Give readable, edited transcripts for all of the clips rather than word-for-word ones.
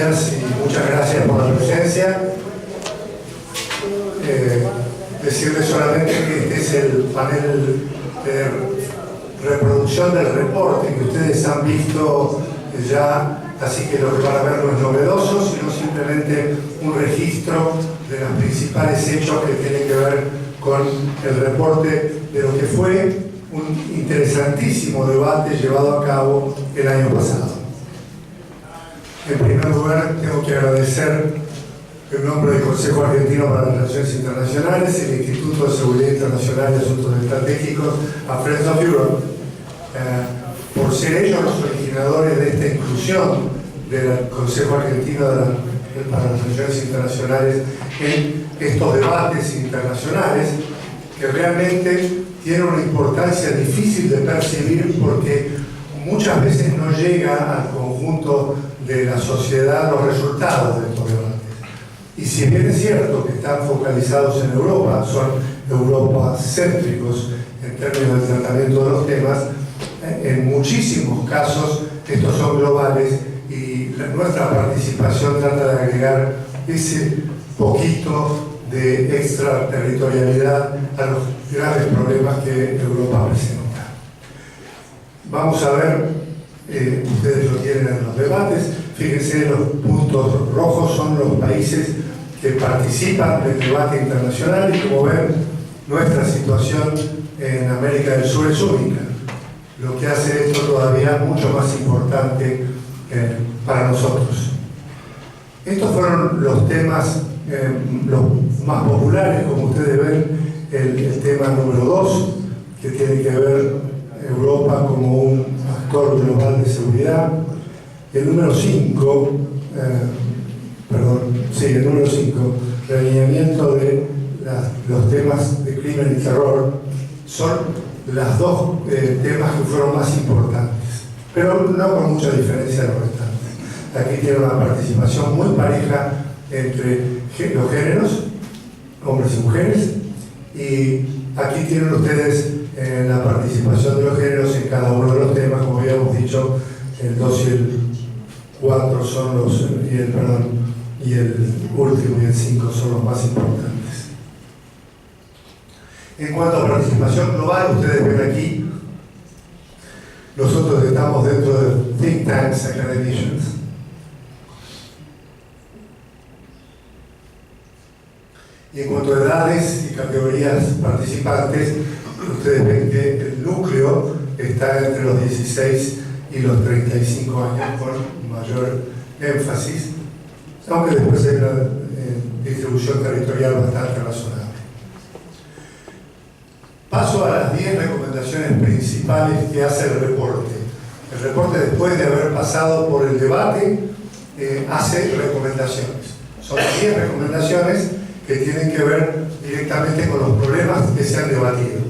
días y muchas gracias por la presencia. Decirles solamente que este es el panel de reproducción del reporte que ustedes han visto ya, así que lo que van a ver no es novedoso, sino simplemente un registro de los principales hechos que tienen que ver con el reporte de lo que fue un interesantísimo debate llevado a cabo el año pasado. En primer lugar, tengo que agradecer en nombre del Consejo Argentino para las Relaciones Internacionales, el Instituto de Seguridad Internacional y Asuntos Estratégicos, a Friends of Europe, por ser ellos los originadores de esta inclusión del Consejo Argentino para las Relaciones Internacionales en estos debates internacionales, que realmente tienen una importancia difícil de percibir porque muchas veces no llega al conjunto de la sociedad los resultados de estos debates. Y si bien es cierto que están focalizados en Europa, son europacéntricos en términos del tratamiento de los temas, en muchísimos casos estos son globales y nuestra participación trata de agregar ese poquito de extraterritorialidad a los graves problemas que Europa presenta. Vamos a ver, ustedes lo tienen en los debates, fíjense, los puntos rojos son los países que participan del debate internacional y como ven, nuestra situación en América del Sur es única, lo que hace esto todavía mucho más importante para nosotros. Estos fueron los temas los más populares, como ustedes ven, el tema número 2, que tiene que ver Europa como un actor global de seguridad. El número 5, el número 5, el alineamiento de los temas de crimen y terror, son los dos temas que fueron más importantes, pero no con mucha diferencia de los restantes. Aquí tiene una participación muy pareja entre los géneros, hombres y mujeres, y aquí tienen ustedes la participación de los géneros en cada uno de los temas, como habíamos dicho, el 2 y el 4 son los, y el último y el 5 son los más importantes. En cuanto a participación global, ustedes ven aquí, nosotros estamos dentro de think tanks, academicians. Y en cuanto a edades y categorías participantes, ustedes ven que el núcleo está entre los 16 y los 35 años con mayor énfasis, aunque después hay una distribución territorial bastante razonable. Paso a las 10 recomendaciones principales que hace el reporte. El reporte, después de haber pasado por el debate, hace recomendaciones. Son 10 recomendaciones que tienen que ver directamente con los problemas que se han debatido.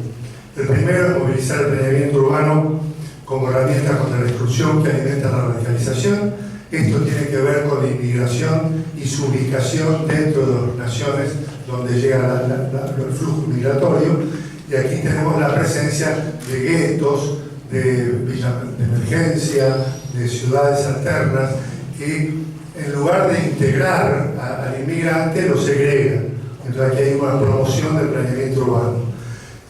El primero es movilizar el planeamiento urbano como herramienta contra la exclusión que alimenta la radicalización. Esto tiene que ver con la inmigración y su ubicación dentro de las naciones donde llega el flujo migratorio. Y aquí tenemos la presencia de guetos, de villas de emergencia, de ciudades alternas, que en lugar de integrar al inmigrante, lo segregan. Entonces aquí hay una promoción del planeamiento urbano.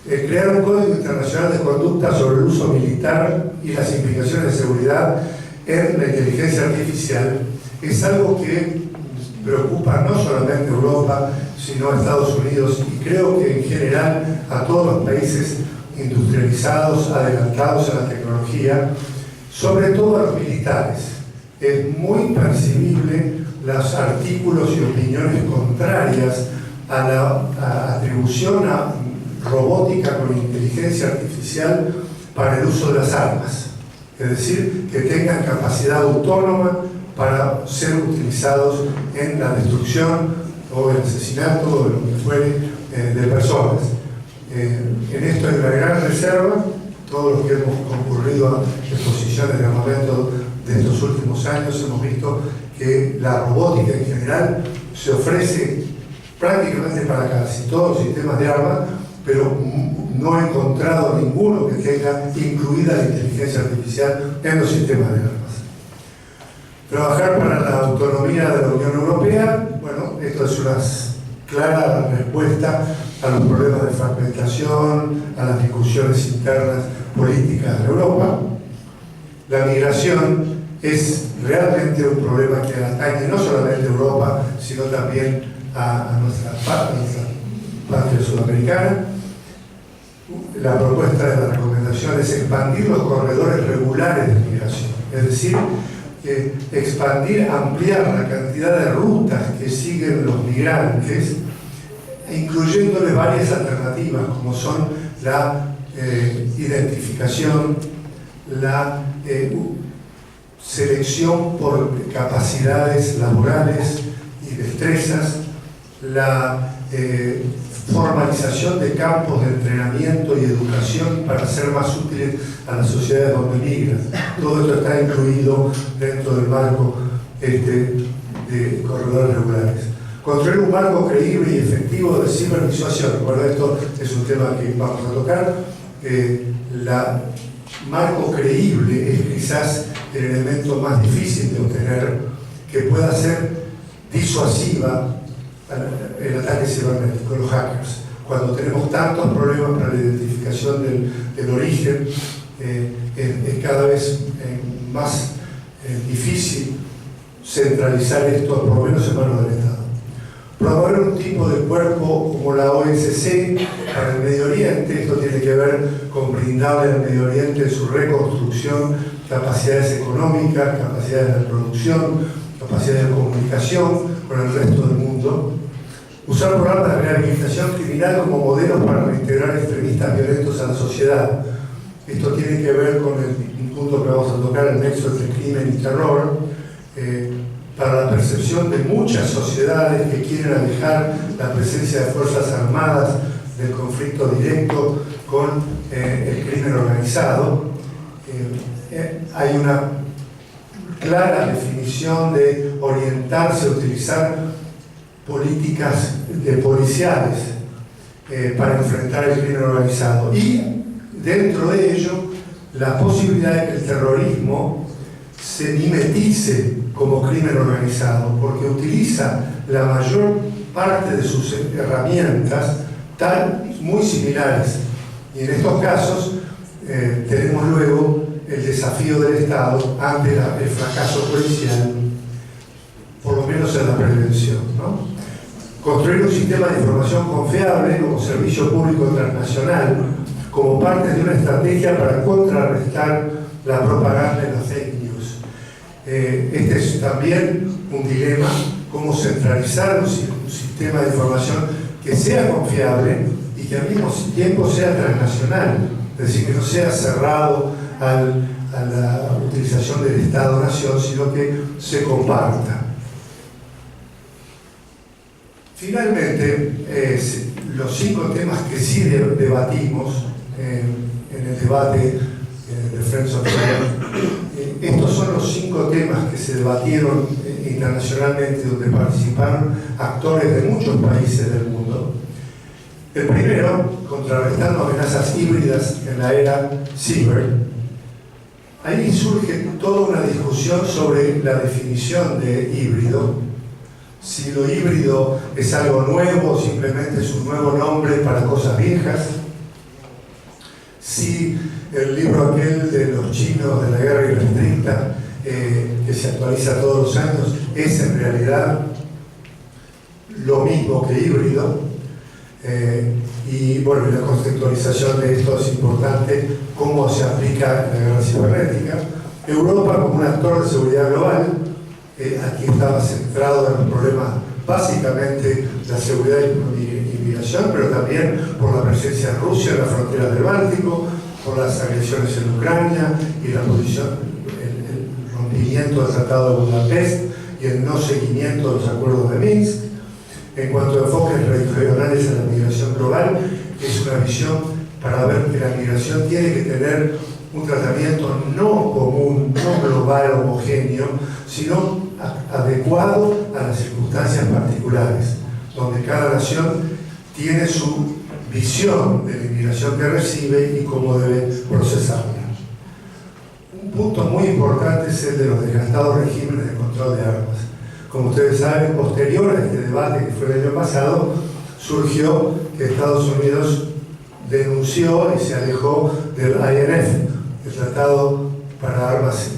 Crear un código internacional de conducta sobre el uso militar y las implicaciones de seguridad en la inteligencia artificial es algo que preocupa no solamente a Europa, sino a Estados Unidos y creo que en general a todos los países industrializados, adelantados en la tecnología, sobre todo a los militares. Es muy percibible los artículos y opiniones contrarias a la atribución a robótica con inteligencia artificial para el uso de las armas. Es decir, que tengan capacidad autónoma para ser utilizados en la destrucción o el asesinato o lo que fuere de personas. En esto hay una gran reserva. Todos los que hemos concurrido a exposiciones de armamento de estos últimos años hemos visto que la robótica en general se ofrece prácticamente para casi todos los sistemas de armas, pero no he encontrado ninguno que tenga incluida la inteligencia artificial en los sistemas de armas. Trabajar para la autonomía de la Unión Europea, bueno, esto es una clara respuesta a los problemas de fragmentación, a las discusiones internas políticas de Europa. La migración es realmente un problema que atañe no solamente a Europa, sino también a nuestra patria sudamericana. La propuesta de la recomendación es expandir los corredores regulares de migración, es decir, expandir, ampliar la cantidad de rutas que siguen los migrantes, incluyéndole varias alternativas, como son la identificación, la selección por capacidades laborales y destrezas, la formalización de campos de entrenamiento y educación para ser más útiles a las sociedades donde migran. Todo esto está incluido dentro del marco de corredores regulares. Construir un marco creíble y efectivo de ciberdisuasión. Bueno, esto es un tema que vamos a tocar. Marco creíble es quizás el elemento más difícil de obtener, que pueda ser disuasiva el ataque cibernético, los hackers. Cuando tenemos tantos problemas para la identificación del origen, es cada vez más difícil centralizar esto, por lo menos en manos del Estado. Promover un tipo de cuerpo como la OSCE para el Medio Oriente. Esto tiene que ver con brindarle al Medio Oriente su reconstrucción, capacidades económicas, capacidades de producción, capacidades de comunicación con el resto del mundo. Usar programas de rehabilitación criminal como modelos para reintegrar extremistas violentos a la sociedad. Esto tiene que ver con el punto que vamos a tocar, el nexo entre crimen y terror, para la percepción de muchas sociedades que quieren alejar la presencia de fuerzas armadas del conflicto directo con el crimen organizado. Hay una clara definición de orientarse a utilizar políticas policiales para enfrentar el crimen organizado, y dentro de ello la posibilidad de que el terrorismo se mimetice como crimen organizado, porque utiliza la mayor parte de sus herramientas muy similares, y en estos casos tenemos luego el desafío del Estado ante el fracaso policial, por lo menos en la prevención, ¿no? Construir un sistema de información confiable como servicio público transnacional, como parte de una estrategia para contrarrestar la propaganda y las fake news. Este es también un dilema, cómo centralizar un sistema de información que sea confiable y que al mismo tiempo sea transnacional, es decir, que no sea cerrado a la utilización del Estado-Nación, sino que se comparta. Finalmente, los 5 temas que sí debatimos en el debate de Friends of Freedom, estos son los 5 temas que se debatieron internacionalmente, donde participaron actores de muchos países del mundo. El primero, contrarrestando amenazas híbridas en la era ciber. Ahí surge toda una discusión sobre la definición de híbrido. Si lo híbrido es algo nuevo o simplemente es un nuevo nombre para cosas viejas. Si el libro aquel de los chinos de la guerra irrestricta, que se actualiza todos los años, es en realidad lo mismo que híbrido. Y bueno, la conceptualización de esto es importante, cómo se aplica en la guerra cibernética. Europa como un actor de seguridad global, aquí estaba centrado en los problemas básicamente de la seguridad y migración, pero también por la presencia de Rusia en las fronteras del Báltico, por las agresiones en Ucrania y la posición, el rompimiento del Tratado de Budapest y el no seguimiento de los acuerdos de Minsk. En cuanto a enfoques regionales a la migración global, es una visión para ver que la migración tiene que tener un tratamiento no común, no global, homogéneo, sino adecuado a las circunstancias particulares, donde cada nación tiene su visión de la inmigración que recibe y cómo debe procesarla. Un punto muy importante es el de los desgastados regímenes de control de armas. Como ustedes saben, posterior a este debate que fue el año pasado, surgió que Estados Unidos denunció y se alejó del INF, el Tratado para Armas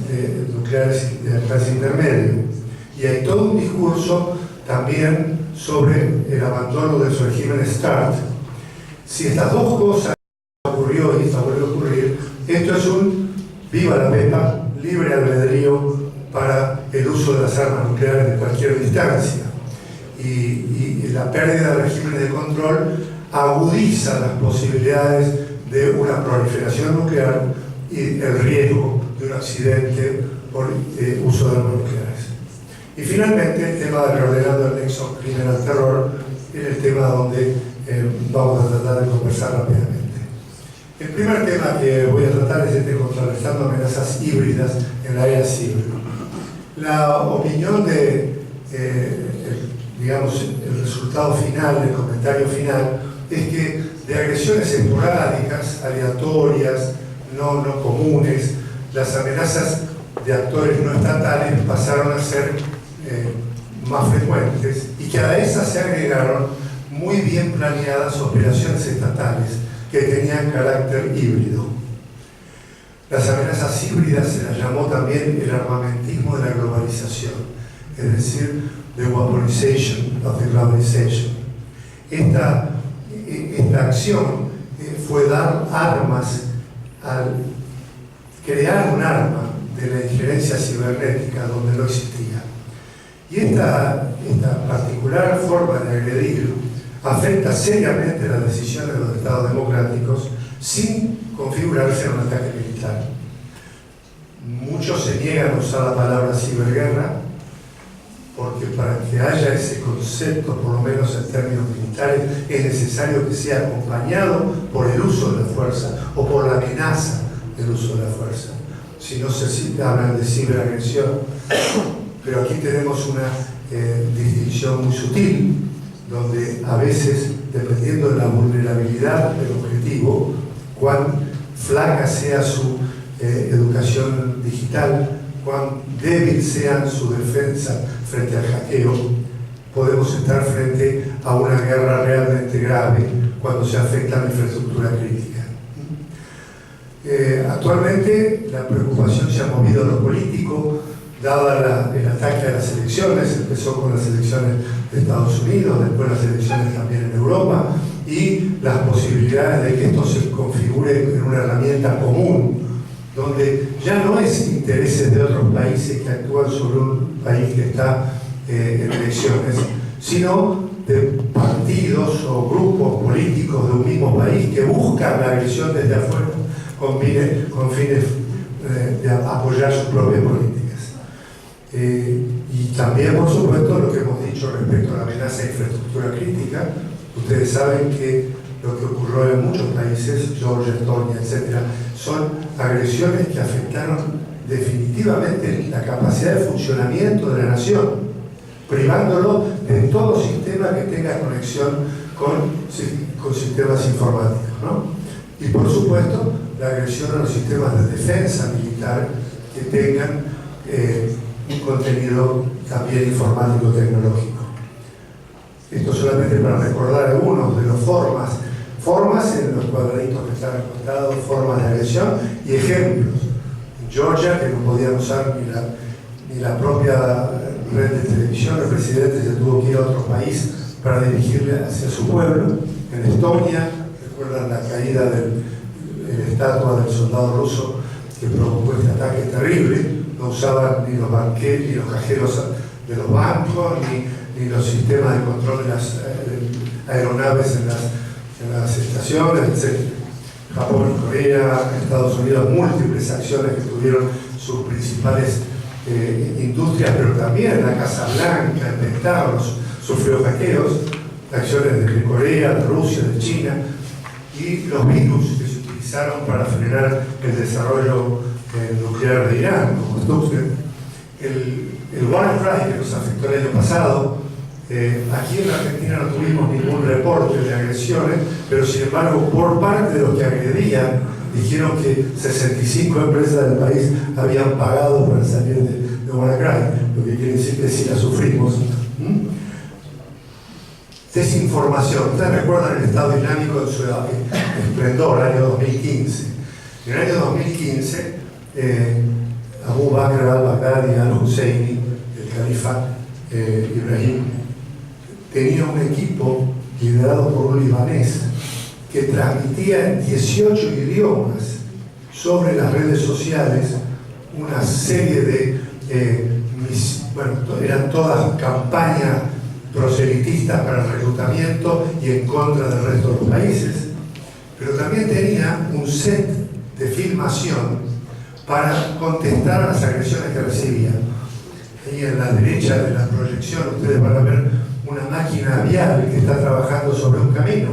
Nucleares de Alcance Intermedio. Y hay todo un discurso también sobre el abandono de su régimen START. Si estas dos cosas ocurrió y está volviendo a ocurrir, esto es un viva la pepa, libre albedrío para el uso de las armas nucleares de cualquier distancia. Y la pérdida de regímenes de control agudiza las posibilidades de una proliferación nuclear y el riesgo de un accidente por uso de armas nucleares. Y finalmente, el tema de reordenando el nexo crimen al terror es el tema donde vamos a tratar de conversar rápidamente. El primer tema que voy a tratar es este contrarrestando amenazas híbridas en la era ciber. La opinión de, digamos, el resultado final, el comentario final, es que de agresiones esporádicas, aleatorias, no comunes, las amenazas de actores no estatales pasaron a ser más frecuentes y que a esas se agregaron muy bien planeadas operaciones estatales que tenían carácter híbrido. Las amenazas híbridas se las llamó también el armamentismo de la globalización, es decir, the weaponization of the globalization. Esta acción fue dar armas, al crear un arma de la injerencia cibernética donde no existía. Y esta particular forma de agredir afecta seriamente las decisiones de los estados democráticos sin configurarse en un ataque militar. Muchos se niegan a usar la palabra ciberguerra porque para que haya ese concepto, por lo menos en términos militares, es necesario que sea acompañado por el uso de la fuerza o por la amenaza del uso de la fuerza. Si no se hablan de ciberagresión. Pero aquí tenemos una distinción muy sutil, donde a veces, dependiendo de la vulnerabilidad del objetivo, cuán flaca sea su educación digital, cuán débil sea su defensa frente al hackeo, podemos estar frente a una guerra realmente grave cuando se afecta a la infraestructura crítica. Actualmente la preocupación se ha movido a lo político, dada el ataque a las elecciones. Empezó con las elecciones de Estados Unidos, después las elecciones también en Europa, y las posibilidades de que esto se configure en una herramienta común, donde ya no es intereses de otros países que actúan sobre un país que está en elecciones, sino de partidos o grupos políticos de un mismo país que buscan la agresión desde afuera con fines de apoyar sus propias políticas. Y también, por supuesto, lo que hemos dicho respecto a la amenaza de infraestructura crítica. Ustedes saben que lo que ocurrió en muchos países, Georgia, Estonia, etc., son agresiones que afectaron definitivamente la capacidad de funcionamiento de la nación, privándolo de todo sistema que tenga conexión con sistemas informáticos, ¿no? Y por supuesto, la agresión a los sistemas de defensa militar que tengan un contenido también informático tecnológico. Esto solamente para recordar algunos de las formas en los cuadraditos que están encontrados, formas de agresión y ejemplos. En Georgia, que no podían usar ni la propia red de televisión, el presidente se tuvo que ir a otro país para dirigirle hacia su pueblo. En Estonia, recuerdan la caída de la estatua del soldado ruso que provocó este ataque terrible. No usaban ni los banquetes, ni los cajeros de los bancos, ni los sistemas de control de las aeronaves en las estaciones, etc. Japón y Corea, Estados Unidos, múltiples acciones que tuvieron sus principales industrias, pero también la Casa Blanca, el Pentágono, sufrió hackeos, acciones de Corea, de Rusia, de China, y los virus que se utilizaron para frenar el desarrollo nuclear de Irán, como Stuxnet. El WannaCry que nos afectó el año pasado Aquí en la Argentina no tuvimos ningún reporte de agresiones, pero sin embargo, por parte de los que agredían, dijeron que 65 empresas del país habían pagado para salir de WannaCry, lo que quiere decir que sí la sufrimos. Desinformación. Ustedes recuerdan el Estado Islámico en su esplendor, año 2015. En el año 2015, Abu Bakr al-Baghdadi al-Husseini, el califa Ibrahim, tenía un equipo liderado por un libanés que transmitía en 18 idiomas sobre las redes sociales una serie de, eran todas campañas proselitistas para el reclutamiento y en contra del resto de los países. Pero también tenía un set de filmación para contestar a las agresiones que recibía. Ahí en la derecha de la proyección ustedes van a ver una máquina vial que está trabajando sobre un camino.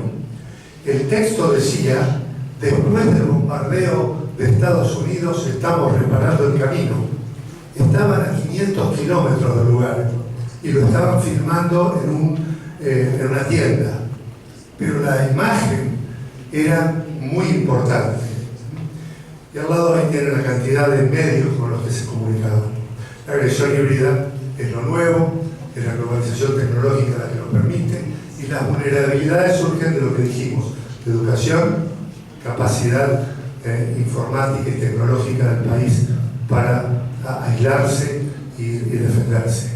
El texto decía: después del bombardeo de Estados Unidos estamos reparando el camino. Estaban a 500 kilómetros del lugar y lo estaban filmando en una tienda. Pero la imagen era muy importante. Y al lado ahí tienen la cantidad de medios con los que se comunicaban. La agresión híbrida es lo nuevo, es la globalización tecnológica la que lo permite, y las vulnerabilidades surgen de lo que dijimos: de educación, capacidad informática y tecnológica del país para aislarse y defenderse.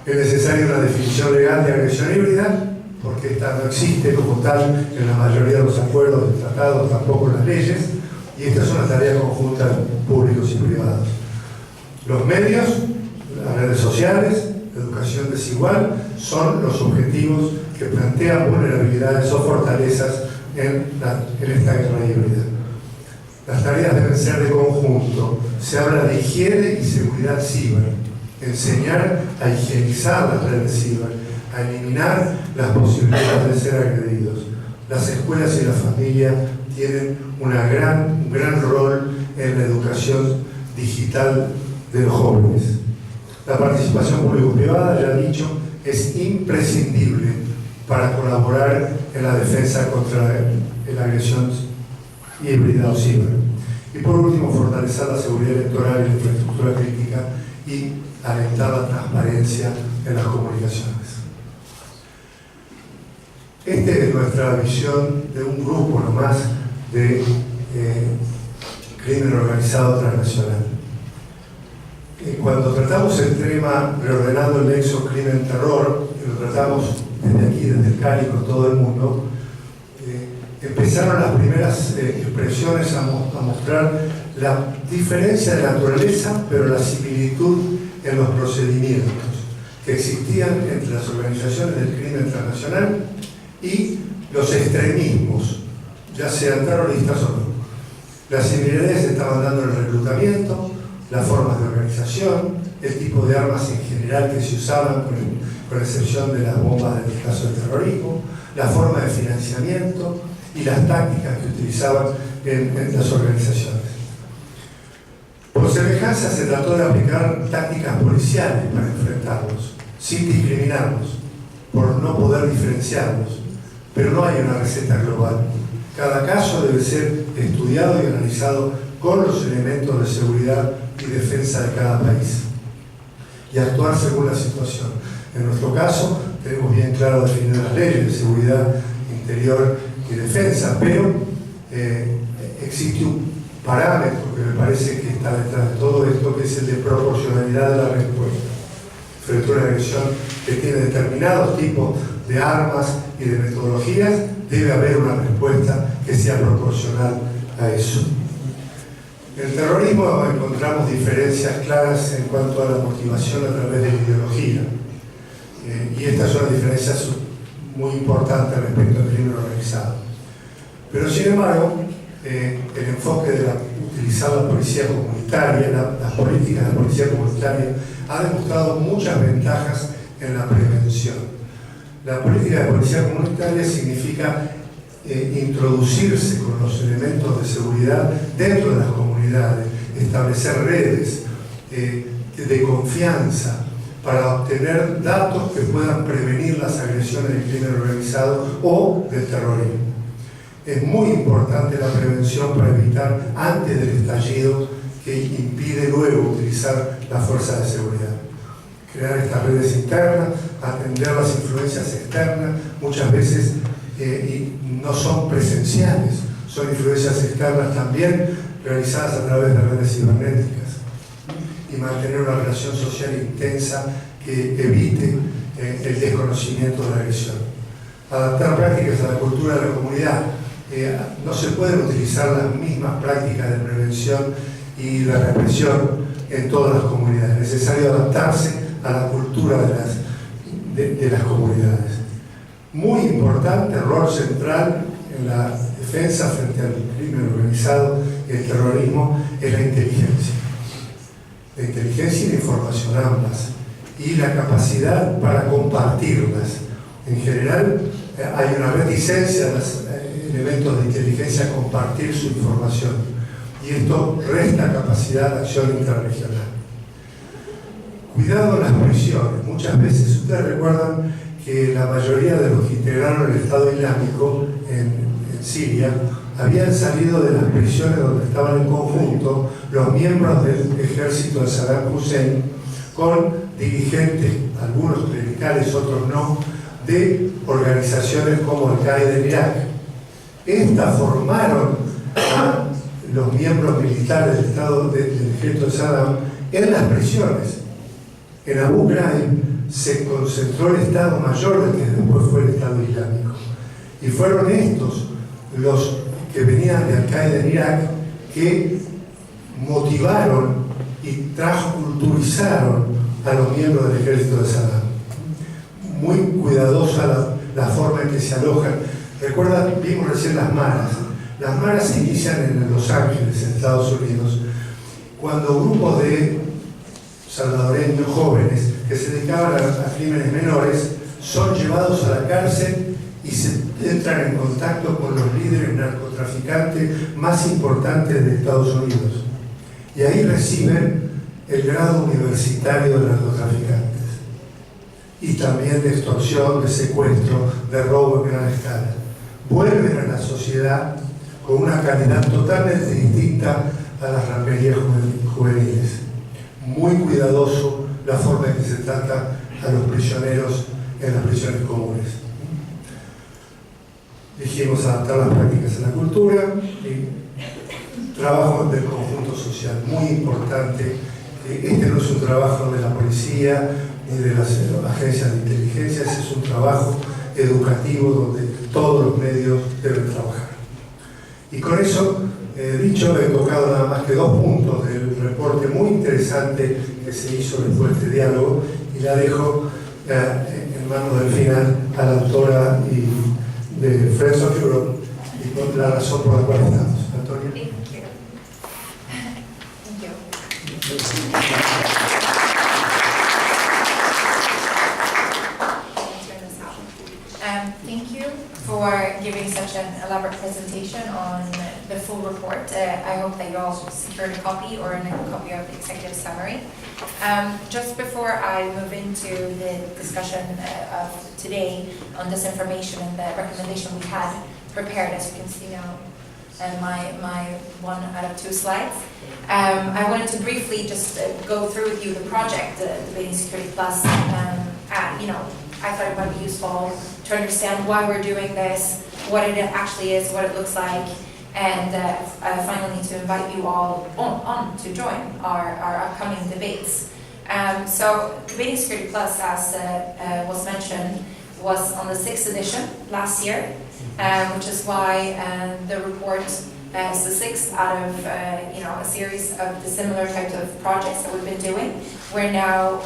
Es necesaria una definición legal de agresión híbrida, porque esta no existe como tal en la mayoría de los acuerdos, de tratados, tampoco en las leyes, y esta es una tarea conjunta de públicos y privados. Los medios, las redes sociales, la educación desigual, son los objetivos que plantean vulnerabilidades o fortalezas en esta guerra híbrida. Las tareas deben ser de conjunto. Se habla de higiene y seguridad ciber, enseñar a higienizar las redes ciber, a eliminar las posibilidades de ser agredidos. Las escuelas y la familia tienen un gran rol en la educación digital de los jóvenes. La participación público-privada, ya he dicho, es imprescindible para colaborar en la defensa contra la agresión híbrida o ciber. Y por último, fortalecer la seguridad electoral y la infraestructura crítica y alentar la transparencia en las comunicaciones. Esta es nuestra visión de un grupo nomás de crimen organizado transnacional. Cuando tratamos el tema reordenando el nexo crimen-terror, y lo tratamos desde aquí, desde el Cali, con todo el mundo, empezaron las primeras expresiones a mostrar la diferencia de naturaleza, pero la similitud en los procedimientos que existían entre las organizaciones del crimen transnacional y los extremismos, ya sean terroristas o no. Las similitudes se estaban dando en el reclutamiento, las formas de organización, el tipo de armas en general que se usaban, con excepción de las bombas del caso del terrorismo, la forma de financiamiento y las tácticas que utilizaban en las organizaciones. Por semejanza, se trató de aplicar tácticas policiales para enfrentarlos, sin discriminarlos, por no poder diferenciarlos. Pero no hay una receta global. Cada caso debe ser estudiado y analizado con los elementos de seguridad y defensa de cada país y actuar según la situación. En nuestro caso, tenemos bien claro definir las leyes de seguridad interior y defensa, pero existe un parámetro que me parece que está detrás de todo esto, que es el de proporcionalidad de la respuesta frente a una agresión que tiene determinados tipos de armas y de metodologías. Debe haber una respuesta que sea proporcional a eso. En el terrorismo encontramos diferencias claras en cuanto a la motivación a través de la ideología, y estas son las diferencias muy importantes respecto al crimen organizado. Pero sin embargo, el enfoque de utilizar la policía comunitaria, las políticas de la policía comunitaria, ha demostrado muchas ventajas en la prevención. La política de policía comunitaria significa introducirse con los elementos de seguridad dentro de las comunidades, establecer redes de confianza, para obtener datos que puedan prevenir las agresiones del crimen organizado o del terrorismo. Es muy importante la prevención para evitar antes del estallido que impide luego utilizar las fuerzas de seguridad. Crear estas redes internas, atender las influencias externas, muchas veces y no son presenciales, son influencias externas también realizadas a través de redes cibernéticas, y mantener una relación social intensa que evite el desconocimiento de la agresión. Adaptar prácticas a la cultura de la comunidad. No se pueden utilizar las mismas prácticas de prevención y de represión en todas las comunidades. Es necesario adaptarse a la cultura de las comunidades. Muy importante, rol central en la defensa frente al crimen organizado y el terrorismo es la inteligencia. La inteligencia y la información ambas, y la capacidad para compartirlas. En general hay una reticencia de los elementos de inteligencia a compartir su información, y esto resta capacidad de acción interregional. Cuidado en las prisiones. Muchas veces ustedes recuerdan que la mayoría de los que integraron el Estado Islámico en Siria habían salido de las prisiones donde estaban en conjunto los miembros del ejército de Saddam Hussein con dirigentes, algunos clericales, otros no, de organizaciones como Al-Qaeda en Irak. Estas formaron a los miembros militares del Estado del ejército de Saddam en las prisiones. En Abu Ghraib se concentró el Estado Mayor del que después fue el Estado Islámico. Y fueron estos los que venían de Al-Qaeda en Irak que motivaron y transculturizaron a los miembros del ejército de Saddam. Muy cuidadosa la forma en que se alojan. Recuerda, vimos recién las maras. Las maras se inician en Los Ángeles, en Estados Unidos, cuando grupos de salvadoreños jóvenes que se dedicaban a crímenes menores son llevados a la cárcel y se entran en contacto con los líderes narcotraficantes más importantes de Estados Unidos. Y ahí reciben el grado universitario de narcotraficantes. Y también de extorsión, de secuestro, de robo en gran escala. Vuelven a la sociedad con una calidad totalmente distinta a las ramerías juveniles. Muy cuidadoso la forma en que se trata a los prisioneros en las prisiones comunes. Dijimos adaptar las prácticas a la cultura y trabajo del conjunto social, muy importante. Este no es un trabajo de la policía ni de las agencias de inteligencia, ese es un trabajo educativo donde todos los medios deben trabajar. Y con eso, dicho, he tocado nada más que 2 puntos del reporte muy interesante que se hizo después de este diálogo, y la dejo en manos del final a la autora de Friends of Europe y con la razón por la cual estamos. Antonia. Thank you for giving such an elaborate presentation on the full report. I hope that you all secured a copy or a copy of the executive summary. Just before I move into the discussion of today on this information and the recommendation we had prepared, as you can see now, my 1 out of 2 slides. I wanted to briefly just go through with you the project, the Debating Security Plus. I thought it might be useful to understand why we're doing this, what it actually is, what it looks like, and finally to invite you all on to join our upcoming debates. So Debating Security Plus, as was mentioned, was on the 6th edition last year, which is why the report is the 6th out of a series of the similar types of projects that we've been doing. We're now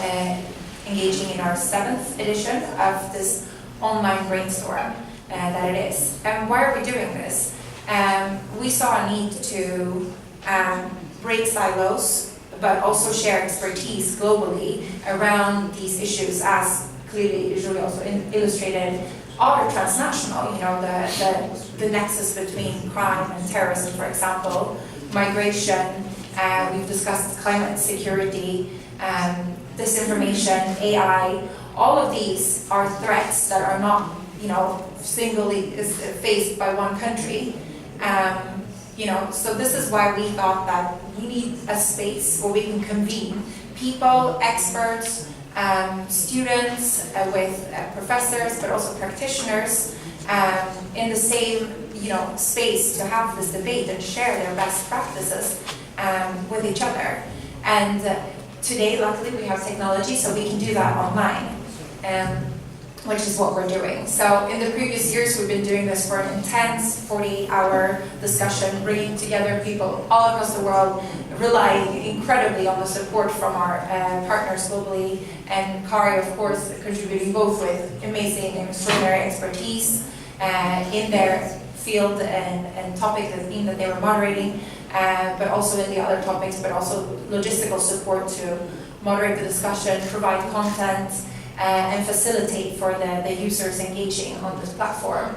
engaging in our 7th edition of this online brainstorm that it is. And why are we doing this? We saw a need to break silos, but also share expertise globally around these issues, as clearly Julie also illustrated, are transnational. The nexus between crime and terrorism, for example, migration. We've discussed climate security. disinformation, AI, all of these are threats that are not, singly faced by one country. So this is why we thought that we need a space where we can convene people, experts, students, with professors, but also practitioners, in the same space to have this debate and share their best practices with each other. And today, luckily, we have technology, so we can do that online, which is what we're doing. So in the previous years, we've been doing this for an intense 48-hour discussion, bringing together people all across the world, relying incredibly on the support from our partners globally, and Kari, of course, contributing both with amazing and extraordinary expertise in their field and topic, the theme that they were moderating, but also in the other topics, but also logistical support to moderate the discussion, provide content, and facilitate for the users engaging on this platform.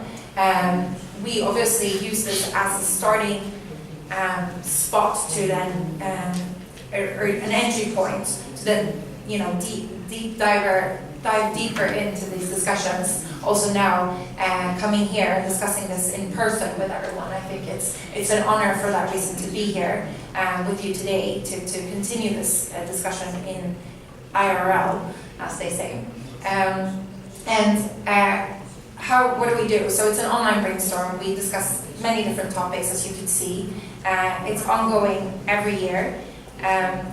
We obviously use this as a starting spot to then, or an entry point to then, dive deeper into these discussions. Also now, coming here and discussing this in person with everyone, I think it's an honor for that reason to be here with you today to continue this discussion in IRL, as they say. What do we do? So it's an online brainstorm. We discuss many different topics, as you can see. It's ongoing every year.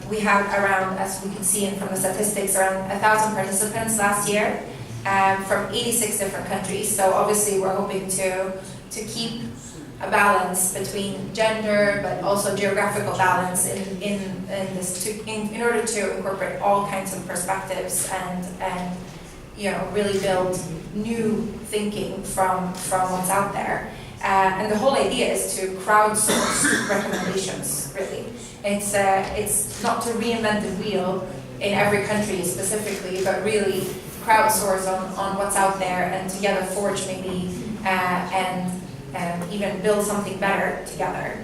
We had around, as we can see from the statistics, around 1,000 participants last year from 86 different countries. So obviously we're hoping to keep a balance between gender, but also geographical balance in order to incorporate all kinds of perspectives and really build new thinking from what's out there. And the whole idea is to crowdsource recommendations, really. It's not to reinvent the wheel in every country specifically, but really crowdsource on what's out there and together forge maybe and even build something better together.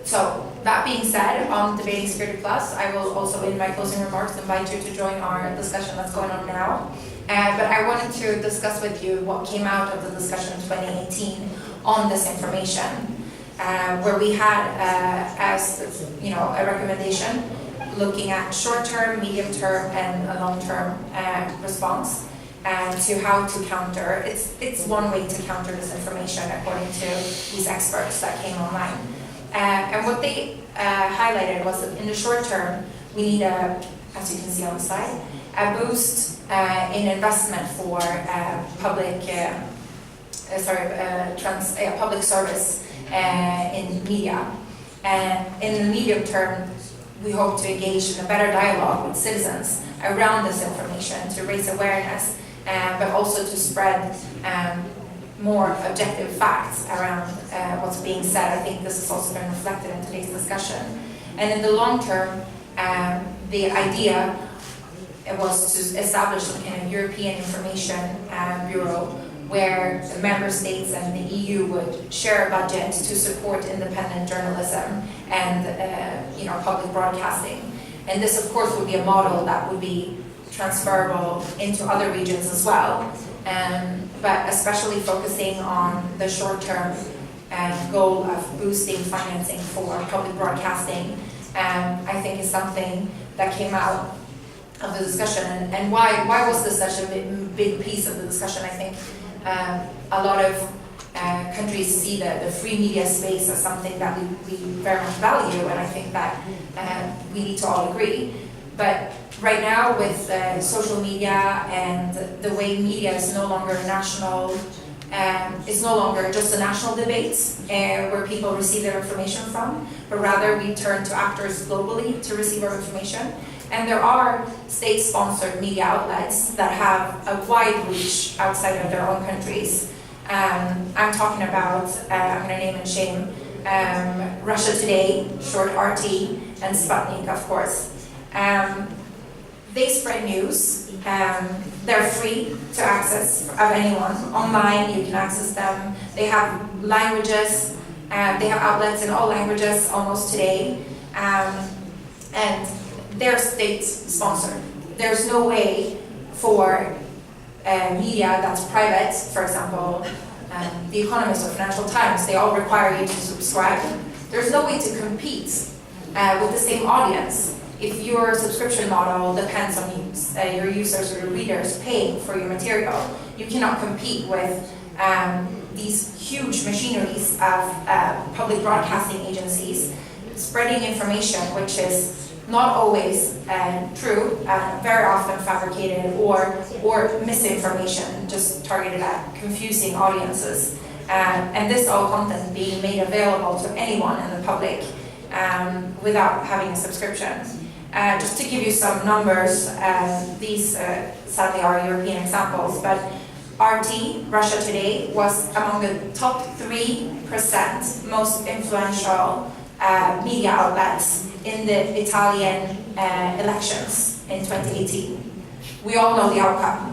So that being said, on Debating Security Plus, I will also in my closing remarks invite you to join our discussion that's going on now. But I wanted to discuss with you what came out of the discussion in 2018 on disinformation, where we had as a recommendation looking at short-term, medium-term, and a long-term response to how to counter. It's one way to counter disinformation according to these experts that came online. And what they highlighted was that in the short term, we need as you can see on the slide, a boost in investment for public service in media. And in the medium term, we hope to engage in a better dialogue with citizens around this information to raise awareness, but also to spread more objective facts around what's being said. I think this has also been reflected in today's discussion. And in the long term, the idea was to establish a kind of European Information Bureau where the member states and the EU would share a budget to support independent journalism and public broadcasting. And this, of course, would be a model that would be transferable into other regions as well. But especially focusing on the short-term goal of boosting financing for public broadcasting, I think is something that came out of the discussion. And why was this such a big piece of the discussion? I think a lot of countries see the free media space as something that we very much value, and I think that we need to all agree. But right now, with social media and the way media is no longer national, it's no longer just a national debate where people receive their information from, but rather we turn to actors globally to receive our information. And there are state-sponsored media outlets that have a wide reach outside of their own countries. I'm talking about, I'm going to name and shame, Russia Today, short RT, and Sputnik, of course. They spread news. They're free to access of anyone. Online, you can access them. They have languages. They have outlets in all languages almost today. And they're state-sponsored. There's no way for media that's private, for example, The Economist or Financial Times, they all require you to subscribe. There's no way to compete with the same audience if your subscription model depends on your users or your readers paying for your material. You cannot compete with these huge machineries of public broadcasting agencies spreading information which is not always true, very often fabricated or misinformation just targeted at confusing audiences. And this all content being made available to anyone in the public without having a subscription. Just to give you some numbers, these sadly are European examples, but RT, Russia Today, was among the top 3% most influential media outlets in the Italian elections in 2018. We all know the outcome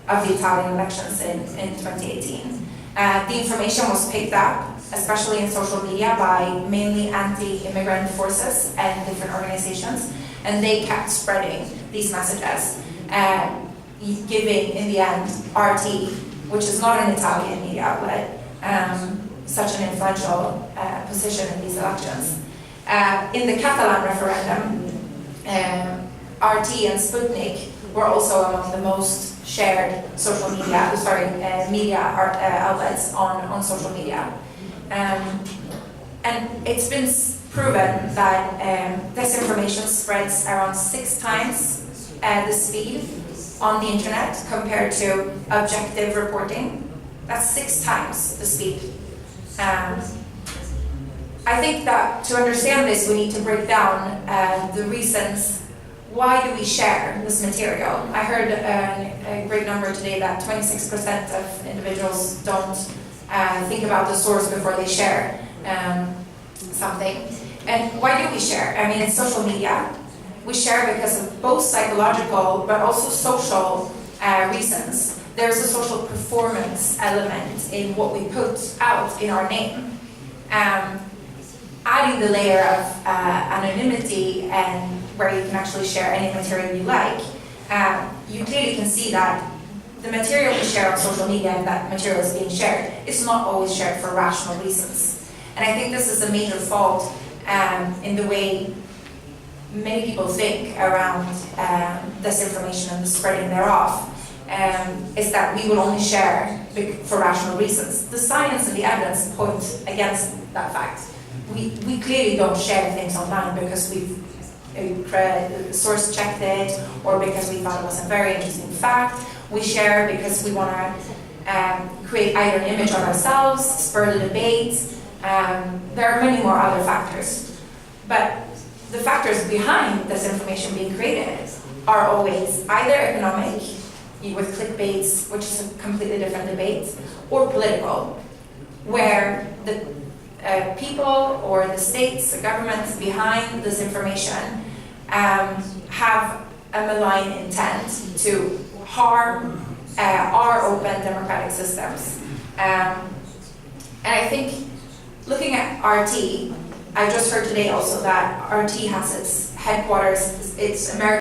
of the Italian elections in 2018. The information was picked up, especially in social media, by mainly anti-immigrant forces and different organizations, and they kept spreading these messages, giving, in the end, RT, which is not an Italian media outlet, such an influential position in these elections. In the Catalan referendum, RT and Sputnik were also among the most shared social media, media outlets on social media. And it's been proven that disinformation spreads around 6 times the speed on the internet compared to objective reporting. That's 6 times the speed. I think that to understand this, we need to break down the reasons why do we share this material. I heard a great number today that 26% of individuals don't think about the source before they share something. And why do we share? I mean, it's social media. We share because of both psychological but also social reasons. There's a social performance element in what we put out in our name. Adding the layer of anonymity and where you can actually share any material you like, you clearly can see that the material we share on social media and that material is being shared is not always shared for rational reasons. And I think this is a major fault in the way many people think around disinformation and the spreading thereof, is that we will only share for rational reasons. The science and the evidence point against that fact. We clearly don't share things online because we've source checked it or because we thought it was a very interesting fact. We share because we want to create either an image of ourselves, spur the debate. There are many more other factors. But the factors behind this information being created are always either economic, with clickbaits, which is a completely different debate, or political, where the people or the states, the governments behind this information have a malign intent to harm our open democratic systems. And I think looking at RT, I just heard today also that RT has its headquarters, its American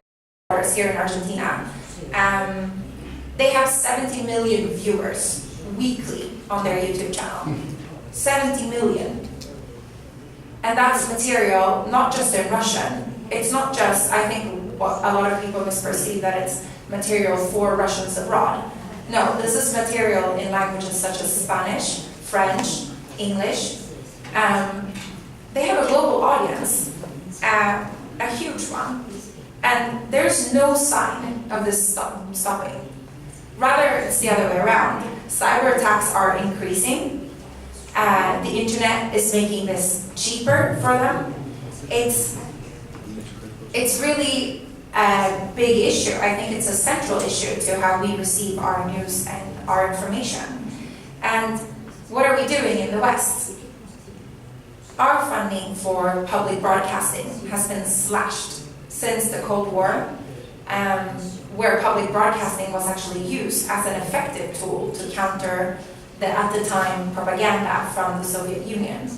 headquarters here in Argentina. They have 70 million viewers weekly on their YouTube channel. 70 million. And that's material not just in Russian. It's not just, I think, what a lot of people misperceive that it's material for Russians abroad. No, this is material in languages such as Spanish, French, English. They have a global audience, a huge one. And there's no sign of this stopping. Rather, it's the other way around. Cyber attacks are increasing. The internet is making this cheaper for them. It's really a big issue. I think it's a central issue to how we receive our news and our information. And what are we doing in the West? Our funding for public broadcasting has been slashed since the Cold War, where public broadcasting was actually used as an effective tool to counter the, at the time, propaganda from the Soviet Union.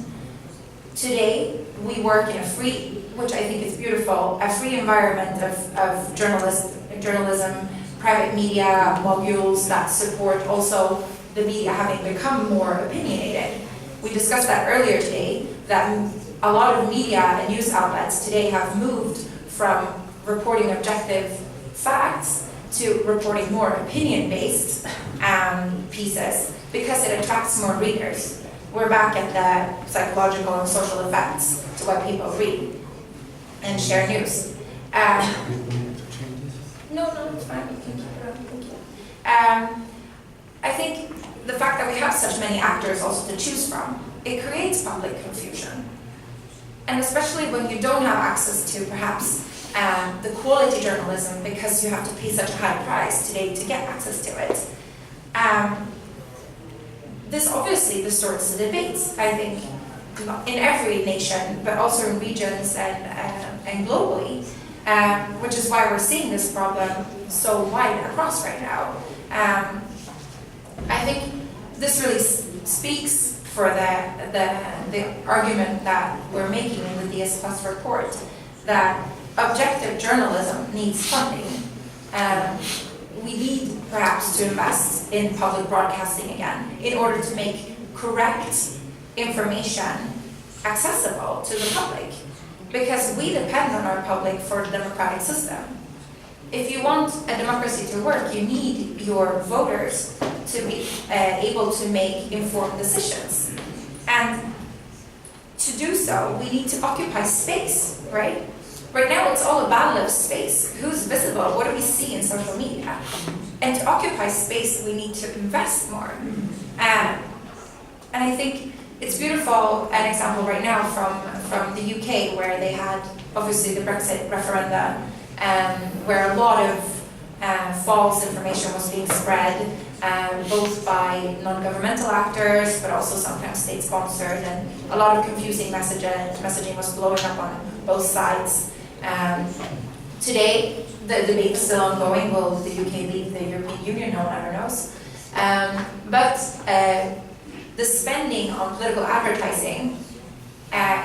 Today, we work in a free, which I think is beautiful, a free environment of journalism, private media, modules that support also the media having become more opinionated. We discussed that earlier today, that a lot of media and news outlets today have moved from reporting objective facts to reporting more opinion-based pieces because it attracts more readers. We're back at the psychological and social effects to what people read and share news. No, it's fine. You can keep it on. Thank you. I think the fact that we have such many actors also to choose from, it creates public confusion. And especially when you don't have access to perhaps the quality journalism because you have to pay such a high price today to get access to it. This obviously distorts the debates, I think, in every nation, but also in regions and globally, which is why we're seeing this problem so wide across right now. I think this really speaks for the argument that we're making in the DS Plus report, that objective journalism needs funding. We need perhaps to invest in public broadcasting again in order to make correct information accessible to the public, because we depend on our public for the democratic system. If you want a democracy to work, you need your voters to be able to make informed decisions. And to do so, we need to occupy space, right? Right now, it's all a battle of space. Who's visible? What do we see in social media? And to occupy space, we need to invest more. And I think it's beautiful, an example right now from the UK, where they had, obviously, the Brexit referenda, where a lot of false information was being spread, both by non-governmental actors, but also sometimes state-sponsored, and a lot of confusing messaging was blowing up on both sides. Today, the debate is still ongoing. Will the UK leave the European Union? No one ever knows. But the spending on political advertising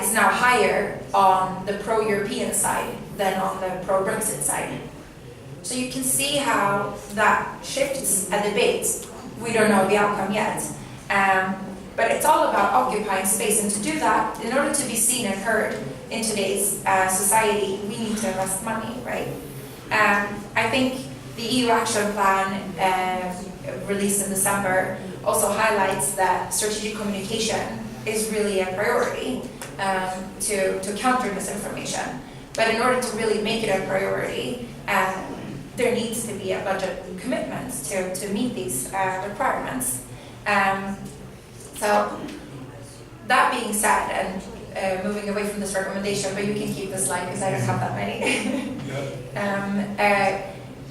is now higher on the pro-European side than on the pro-Brexit side. So you can see how that shifts a debate. We don't know the outcome yet. But it's all about occupying space. And to do that, in order to be seen and heard in today's society, we need to invest money, right? I think the EU Action Plan released in December also highlights that strategic communication is really a priority to counter misinformation. But in order to really make it a priority, there needs to be a budget commitment to meet these requirements. So that being said, and moving away from this recommendation, but you can keep this slide because I don't have that many.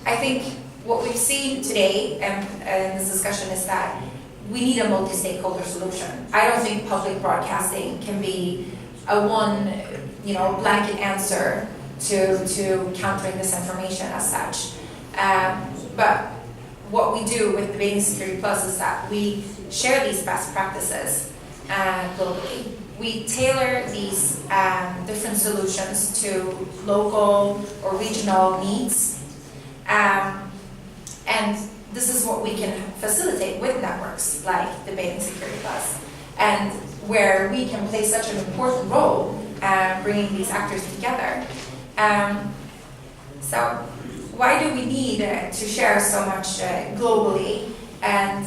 I think what we've seen today in this discussion is that we need a multi-stakeholder solution. I don't think public broadcasting can be a one, blanket answer to countering misinformation as such. But what we do with Debating Security Plus is that we share these best practices globally. We tailor these different solutions to local or regional needs. And this is what we can facilitate with networks like Debating Security Plus, and where we can play such an important role bringing these actors together. So why do we need to share so much globally, and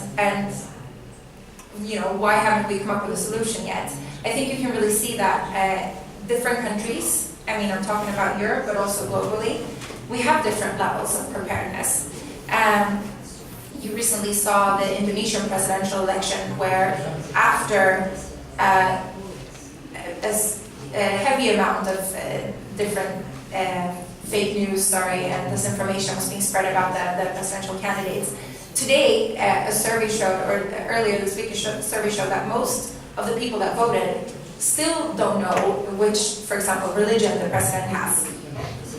why haven't we come up with a solution yet? I think you can really see that different countries, I'm talking about Europe, but also globally, we have different levels of preparedness. You recently saw the Indonesian presidential election, where after a heavy amount of different fake news, and disinformation was being spread about the presidential candidates. Today, a survey showed, or earlier this week, a survey showed that most of the people that voted still don't know which, for example, religion the president has.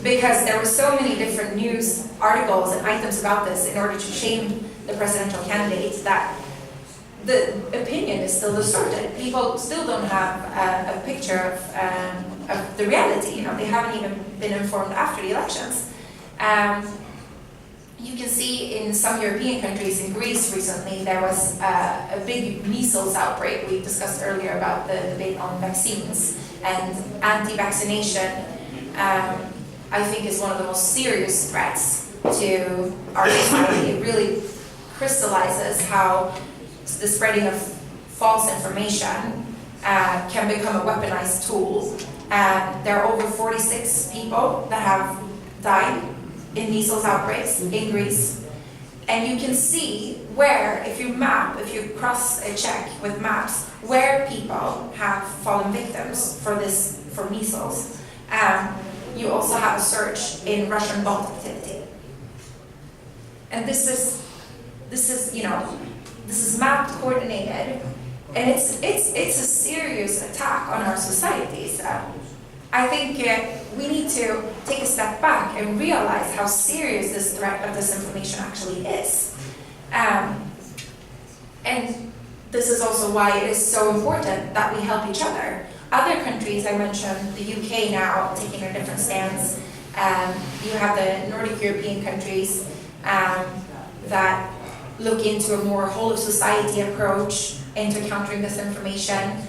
Because there were so many different news articles and items about this in order to shame the presidential candidates, that the opinion is still distorted. People still don't have a picture of the reality. They haven't even been informed after the elections. You can see in some European countries, in Greece recently, there was a big measles outbreak. We discussed earlier about the debate on vaccines, and anti-vaccination, I think, is one of the most serious threats to our society. It really crystallizes how the spreading of false information can become a weaponized tool. There are over 46 people that have died in measles outbreaks in Greece. And you can see where, if you cross-check with maps, where people have fallen victims for measles. You also have a surge in Russian bot activity. And this is mapped, coordinated, and it's a serious attack on our societies. I think we need to take a step back and realize how serious this threat of disinformation actually is. And this is also why it is so important that we help each other. Other countries, I mentioned the UK now taking a different stance. You have the Nordic European countries that look into a more whole of society approach into countering disinformation.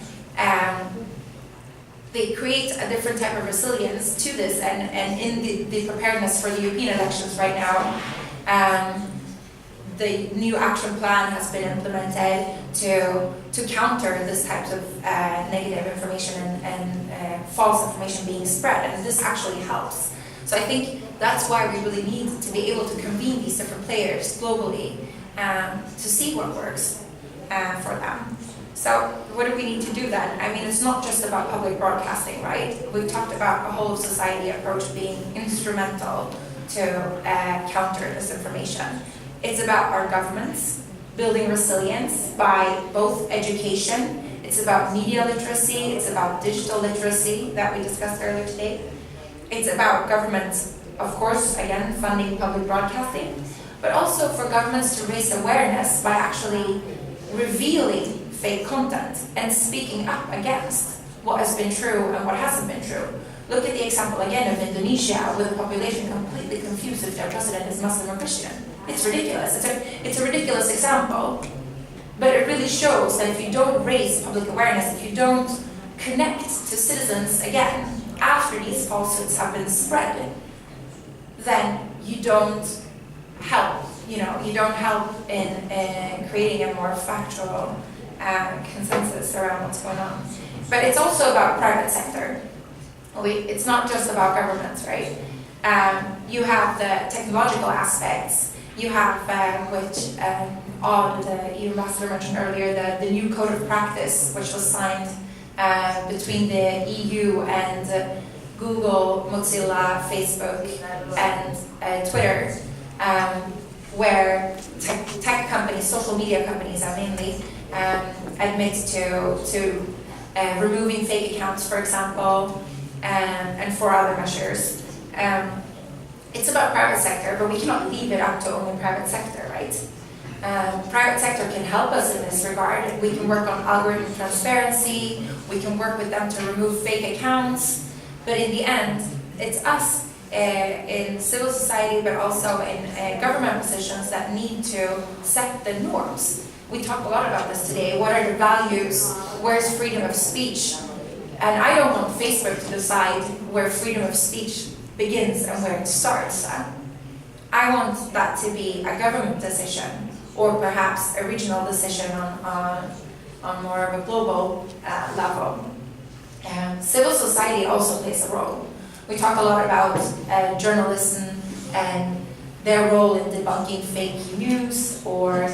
They create a different type of resilience to this, and in the preparedness for the European elections right now, the new action plan has been implemented to counter this type of negative information and false information being spread, and this actually helps. So I think that's why we really need to be able to convene these different players globally to see what works for them. So what do we need to do then? I mean, it's not just about public broadcasting, right? We've talked about a whole of society approach being instrumental to counter disinformation. It's about our governments building resilience by both education. It's about media literacy. It's about digital literacy that we discussed earlier today. It's about governments, of course, again, funding public broadcasting, but also for governments to raise awareness by actually revealing fake content and speaking up against what has been true and what hasn't been true. Look at the example again of Indonesia, with a population completely confused if their president is Muslim or Christian. It's ridiculous. It's a ridiculous example, but it really shows that if you don't raise public awareness, if you don't connect to citizens again after these falsehoods have been spread, then you don't help. You don't help in creating a more factual consensus around what's going on. But it's also about private sector. It's not just about governments, right? You have the technological aspects. You have, which Odd, the EU ambassador mentioned earlier, the new code of practice, which was signed between the EU and Google, Mozilla, Facebook, and Twitter, where tech companies, social media companies mainly, admit to removing fake accounts, for example, and for other measures. It's about private sector, but we cannot leave it up to only private sector, right? Private sector can help us in this regard. We can work on algorithm transparency, we can work with them to remove fake accounts, but in the end, it's us in civil society, but also in government positions that need to set the norms. We talk a lot about this today. What are the values? Where's freedom of speech? And I don't want Facebook to decide where freedom of speech begins and where it starts. I want that to be a government decision, or perhaps a regional decision on more of a global level. Civil society also plays a role. We talk a lot about journalism and their role in debunking fake news or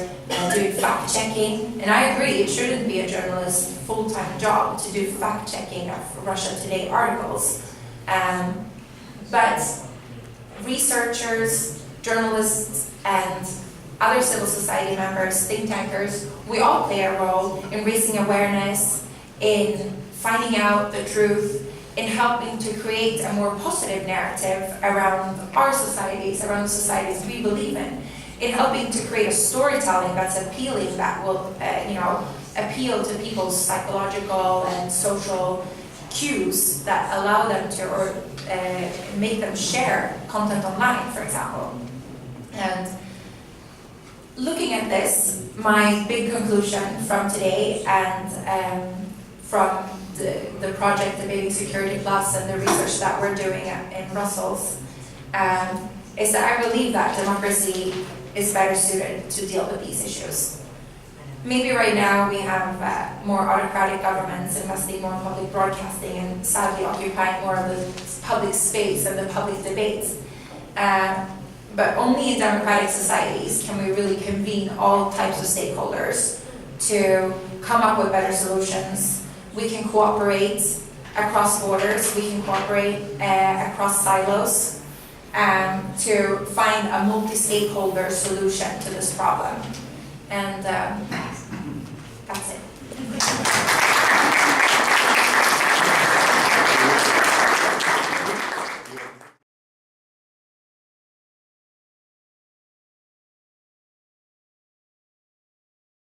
doing fact-checking. And I agree, it shouldn't be a journalist's full-time job to do fact-checking of Russia Today articles. But researchers, journalists, and other civil society members, think tankers, we all play a role in raising awareness, in finding out the truth, in helping to create a more positive narrative around our societies, around the societies we believe in in helping to create a storytelling that's appealing, that will, appeal to people's psychological and social cues that allow them to, or make them share content online, for example. And looking at this, my big conclusion from today and from the project Debating Security Plus and the research that we're doing in Brussels is that I believe that democracy is better suited to deal with these issues. Maybe right now we have more autocratic governments investing more in public broadcasting and sadly occupying more of the public space and the public debates. But only in democratic societies can we really convene all types of stakeholders to come up with better solutions. We can cooperate across borders, we can cooperate across silos to find a multi-stakeholder solution to this problem. And